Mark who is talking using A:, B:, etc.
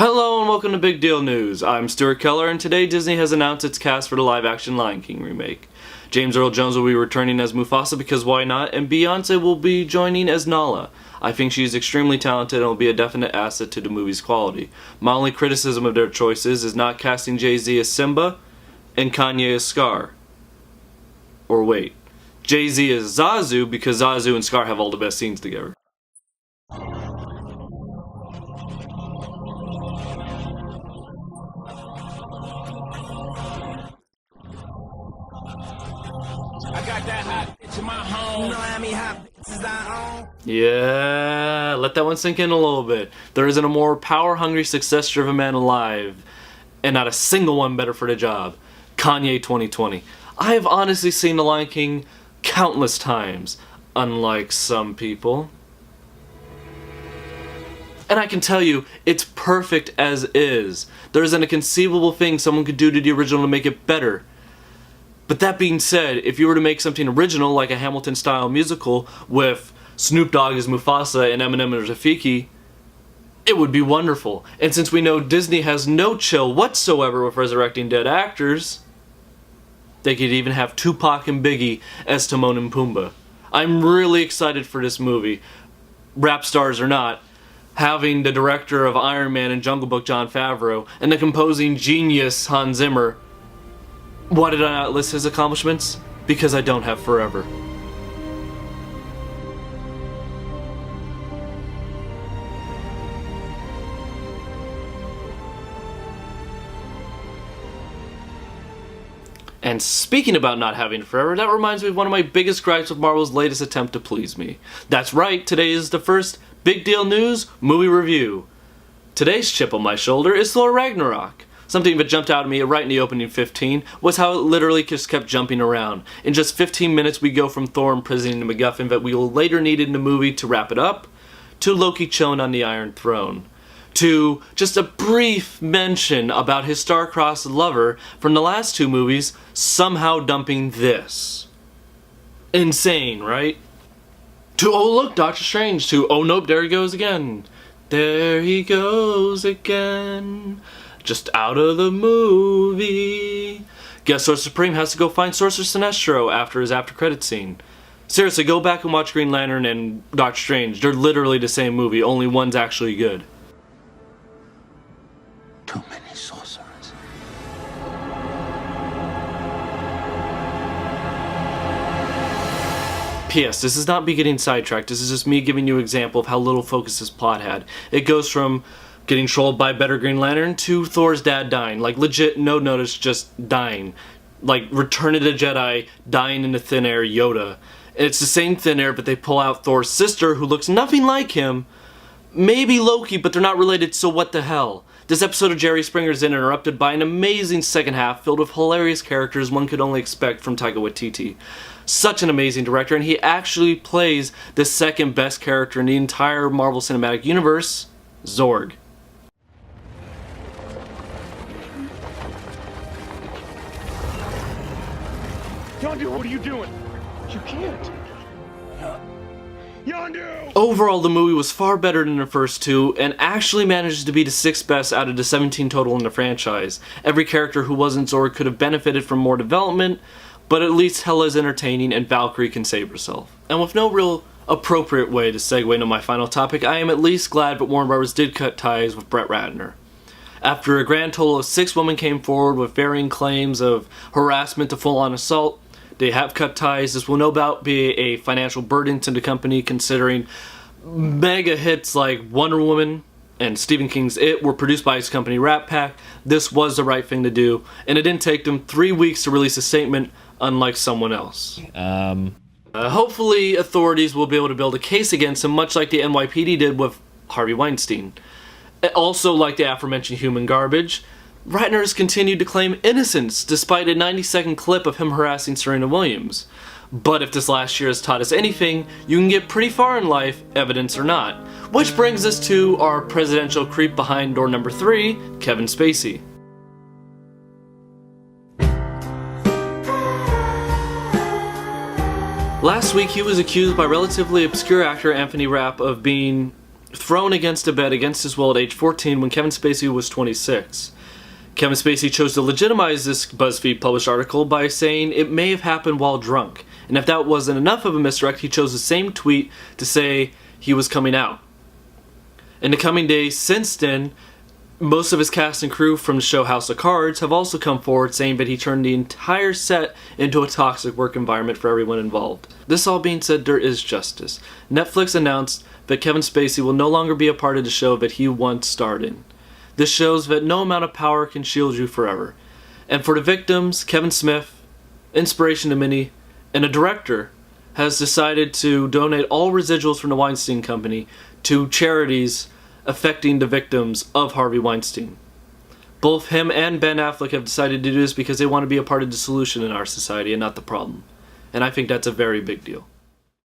A: Hello and welcome to Big Deal News. I'm Stewart Keller, and today Disney has announced its cast for the live-action Lion King remake. James Earl Jones will be returning as Mufasa because why not, and Beyoncé will be joining as Nala. I think she's extremely talented and will be a definite asset to the movie's quality. My only criticism of their choices is not casting Jay-Z as Simba and Kanye as Scar. Or wait, Jay-Z as Zazu because Zazu and Scar have all the best scenes together.
B: I got that hot bitch in my home. You know how many hot bitches I own?
A: Yeah, let that one sink in a little bit. There isn't a more power-hungry, success-driven man alive, and not a single one better for the job. Kanye 2020. I have honestly seen The Lion King countless times, unlike some people. And I can tell you, it's perfect as is. There isn't a conceivable thing someone could do to the original to make it better. But that being said, if you were to make something original like a Hamilton-style musical with Snoop Dogg as Mufasa and Eminem as Rafiki, it would be wonderful. And since we know Disney has no chill whatsoever with resurrecting dead actors, they could even have Tupac and Biggie as Timon and Pumbaa. I'm really excited for this movie, rap stars or not, having the director of Iron Man and Jungle Book, Jon Favreau, and the composing genius, Hans Zimmer. Why did I not list his accomplishments? Because I don't have forever. And speaking about not having forever, that reminds me of one of my biggest gripes with Marvel's latest attempt to please me. That's right, today is the first Big Deal News movie review. Today's chip on my shoulder is Thor Ragnarok. Something that jumped out at me right in the opening 15 was how it literally just kept jumping around. In just 15 minutes we go from Thor imprisoning the MacGuffin that we will later need in the movie to wrap it up, to Loki chilling on the Iron Throne, to just a brief mention about his star-crossed lover from the last two movies somehow dumping this. Insane, right? To oh look, Doctor Strange, to oh nope, there he goes again. There he goes again. Just out of the movie. Guess Sorcerer Supreme has to go find Sorcerer Sinestro after his after-credits scene. Seriously, go back and watch Green Lantern and Doctor Strange. They're literally the same movie, only one's actually good.
B: Too many sorcerers.
A: P.S. This is not me getting sidetracked. This is just me giving you an example of how little focus this plot had. It goes from getting trolled by Better Green Lantern to Thor's dad dying. Like, legit, no notice, just dying. Like, Return of the Jedi, dying in the thin air Yoda. And it's the same thin air, but they pull out Thor's sister, who looks nothing like him. Maybe Loki, but they're not related, so what the hell? This episode of Jerry Springer is interrupted by an amazing second half filled with hilarious characters one could only expect from Taika Waititi. Such an amazing director, and he actually plays the second best character in the entire Marvel Cinematic Universe, Zorg.
B: Yondu, what are you doing? You can't. Yondu!
A: Overall, the movie was far better than the first two, and actually managed to be the 6th best out of the 17 total in the franchise. Every character who wasn't Zorg could have benefited from more development, but at least Hela's entertaining and Valkyrie can save herself. And with no real appropriate way to segue into my final topic, I am at least glad that Warner Bros. Did cut ties with Brett Ratner. After a grand total of 6 women came forward with varying claims of harassment to full-on assault, they have cut ties. This will no doubt be a financial burden to the company, considering mega hits like Wonder Woman and Stephen King's It were produced by his company Rat Pack. This was the right thing to do, and it didn't take them 3 weeks to release a statement, unlike someone else. Hopefully authorities will be able to build a case against him, much like the NYPD did with Harvey Weinstein. Also, like the aforementioned human garbage, Ratner has continued to claim innocence despite a 90-second clip of him harassing Serena Williams. But if this last year has taught us anything, you can get pretty far in life, evidence or not. Which brings us to our presidential creep behind door number 3, Kevin Spacey. Last week he was accused by relatively obscure actor Anthony Rapp of being thrown against a bed against his will at age 14 when Kevin Spacey was 26. Kevin Spacey chose to legitimize this BuzzFeed published article by saying it may have happened while drunk, and if that wasn't enough of a misdirect, he chose the same tweet to say he was coming out. In the coming days since then, most of his cast and crew from the show House of Cards have also come forward saying that he turned the entire set into a toxic work environment for everyone involved. This all being said, there is justice. Netflix announced that Kevin Spacey will no longer be a part of the show that he once starred in. This shows that no amount of power can shield you forever. And for the victims, Kevin Smith, inspiration to many, and a director, has decided to donate all residuals from the Weinstein Company to charities affecting the victims of Harvey Weinstein. Both him and Ben Affleck have decided to do this because they want to be a part of the solution in our society and not the problem. And I think that's a very big deal.